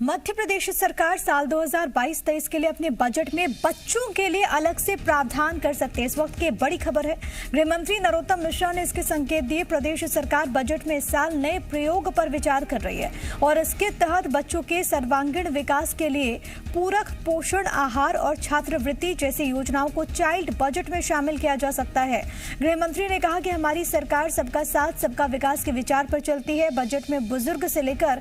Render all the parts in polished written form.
मध्य प्रदेश सरकार साल 2022-23 के लिए अपने बजट में बच्चों के लिए अलग से प्रावधान कर सकते हैं। इस वक्त की बड़ी खबर है, गृह मंत्री नरोत्तम मिश्रा ने इसके संकेत दिए। प्रदेश सरकार बजट में इस साल नए प्रयोग पर विचार कर रही है और इसके तहत बच्चों के सर्वांगीण विकास के लिए पूरक पोषण आहार और छात्रवृत्ति जैसी योजनाओं को चाइल्ड बजट में शामिल किया जा सकता है। गृह मंत्री ने कहा कि हमारी सरकार सबका साथ सबका विकास के विचार पर चलती है। बजट में बुजुर्ग से लेकर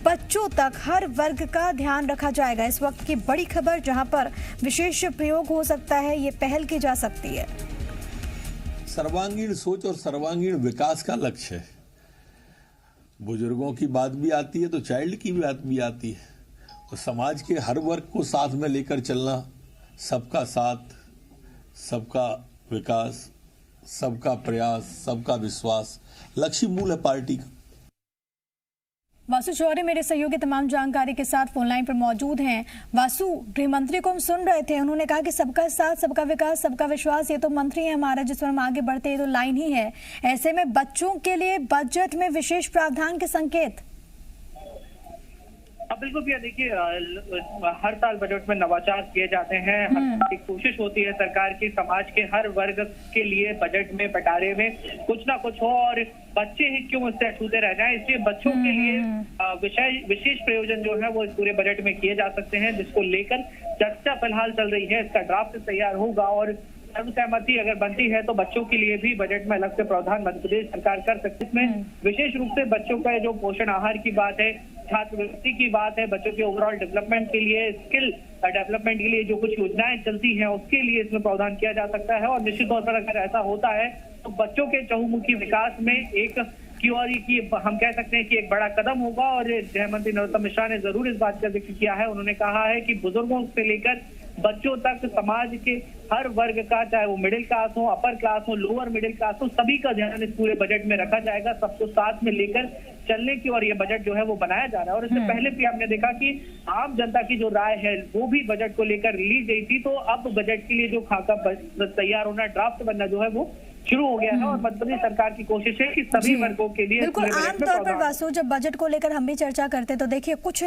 बच्चों तक हर वर्ग का ध्यान रखा जाएगा। इस वक्त की बड़ी खबर जहां पर विशेष प्रयोग हो सकता है, ये पहल की जा सकती है। सर्वांगीण सोच और सर्वांगीण विकास का लक्ष्य है। बुजुर्गों की बात भी आती है तो चाइल्ड की बात भी आती है, तो समाज के हर वर्ग को साथ में लेकर चलना, सबका साथ, सबका विकास, सबका प्रयास, सबका विश्वास लक्ष्य मूल है पार्टी का। वासु चौरे मेरे सहयोगी तमाम जानकारी के साथ फोन लाइन पर मौजूद हैं। वासु, गृह मंत्री को हम सुन रहे थे, उन्होंने कहा कि सबका साथ सबका विकास सबका विश्वास, ये तो मंत्री है हमारा, जिस पर हम आगे बढ़ते हैं, तो लाइन ही है। ऐसे में बच्चों के लिए बजट में विशेष प्रावधान के संकेत। बिल्कुल भैया, देखिए हर साल बजट में नवाचार किए जाते हैं। हर साल की कोशिश होती है सरकार की समाज के हर वर्ग के लिए बजट में बंटारे में कुछ ना कुछ हो और बच्चे ही क्यों इससे अछूते रह जाएं, इसलिए बच्चों के लिए विशेष प्रयोजन जो है वो इस पूरे बजट में किए जा सकते हैं, जिसको लेकर चर्चा फिलहाल चल रही है। इसका ड्राफ्ट तैयार होगा और सर्वसहमति अगर बनती है तो बच्चों के लिए भी बजट में अलग से प्रावधान मध्य प्रदेश सरकार कर सकती है। इसमें विशेष रूप से बच्चों का जो पोषण आहार की बात है, छात्रवृत्ति की बात है, बच्चों के ओवरऑल डेवलपमेंट के लिए, स्किल डेवलपमेंट के लिए जो कुछ योजनाएं चलती हैं उसके लिए इसमें प्रावधान किया जा सकता है। और निश्चित तौर पर अगर ऐसा होता है तो बच्चों के चहुमुखी विकास में एक की और की हम कह सकते हैं कि एक बड़ा कदम होगा। और गृह मंत्री नरोत्तम मिश्रा ने जरूर इस बात का जिक्र किया है। उन्होंने कहा है कि बुजुर्गों से लेकर बच्चों तक समाज के हर वर्ग का, चाहे वो मिडिल क्लास हो, अपर क्लास हो, लोअर मिडिल क्लास हो, सभी का ध्यान इस पूरे बजट में रखा जाएगा। सबको साथ में लेकर चलने की और ये बजट जो है वो बनाया जा रहा है। और इससे पहले भी हमने देखा कि आम जनता की जो राय है वो भी बजट को लेकर ली गई थी। तो अब बजट के लिए जो खाका तैयार होना, ड्राफ्ट बनना जो है वो शुरू हो गया है और मध्य प्रदेश सरकार की कोशिश है कि सभी वर्गों के लिए। बिल्कुल, आमतौर पर वासु जब बजट को लेकर हम भी चर्चा करते तो देखिए कुछ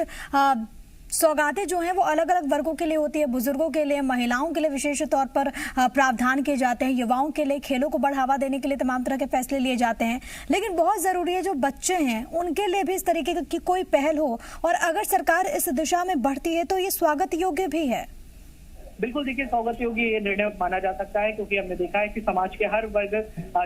सौगातें जो हैं वो अलग अलग वर्गों के लिए होती है। बुजुर्गों के लिए, महिलाओं के लिए विशेष तौर पर प्रावधान किए जाते हैं, युवाओं के लिए खेलों को बढ़ावा देने के लिए तमाम तरह के फैसले लिए जाते हैं। लेकिन बहुत जरूरी है जो बच्चे हैं उनके लिए भी इस तरीके की कोई पहल हो, और अगर सरकार इस दिशा में बढ़ती है तो ये स्वागत योग्य भी है। बिल्कुल, देखिए स्वागत योग्य ये निर्णय माना जा सकता है, क्योंकि हमने देखा है कि समाज के हर वर्ग,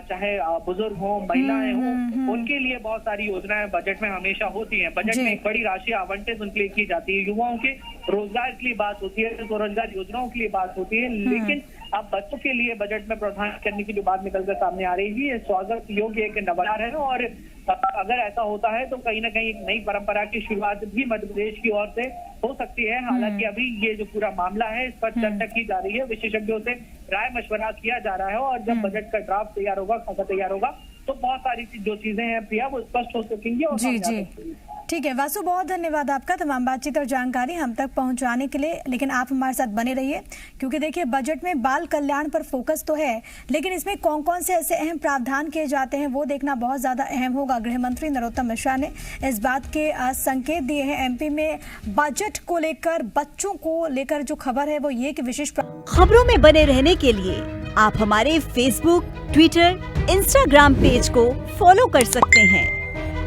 चाहे बुजुर्ग हो, महिलाएं हो, उनके लिए बहुत सारी योजनाएं बजट में हमेशा होती हैं। बजट में एक बड़ी राशि आवंटित उनके लिए की जाती है। युवाओं के रोजगार के लिए बात होती है, स्वरोजगार योजनाओं के लिए बात होती है। लेकिन अब बच्चों के लिए बजट में प्रावधान करने की जो बात निकलकर सामने आ रही है, स्वागत योग्य एक नवाचार है। और अगर ऐसा होता है तो कहीं ना कहीं एक नई परंपरा की शुरुआत भी मध्य प्रदेश की ओर से हो सकती है। हालांकि अभी ये जो पूरा मामला है इस पर चर्चा की जा रही है, विशेषज्ञों से राय मशवरा किया जा रहा है। और जब बजट का ड्राफ्ट तैयार होगा, खाका तैयार होगा, तो बहुत सारी जो चीजें हैं प्रिया वो स्पष्ट हो सकेंगी। और जी ठीक है वासु, बहुत धन्यवाद आपका तमाम बातचीत और जानकारी हम तक पहुंचाने के लिए। लेकिन आप हमारे साथ बने रहिए, क्योंकि देखिए बजट में बाल कल्याण पर फोकस तो है, लेकिन इसमें कौन कौन से ऐसे अहम प्रावधान किए जाते हैं वो देखना बहुत ज्यादा अहम होगा। गृह मंत्री नरोत्तम मिश्रा ने इस बात के संकेत दिए हैं। एमपी में बजट को लेकर, बच्चों को लेकर जो खबर है वो ये कि विशेष खबरों में बने रहने के लिए आप हमारे फेसबुक, ट्विटर, इंस्टाग्राम पेज को फॉलो कर सकते हैं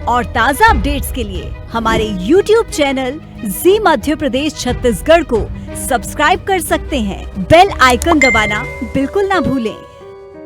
और ताज़ा अपडेट्स के लिए हमारे YouTube चैनल जी मध्य प्रदेश छत्तीसगढ़ को सब्सक्राइब कर सकते हैं। बेल आइकन दबाना बिल्कुल ना भूलें।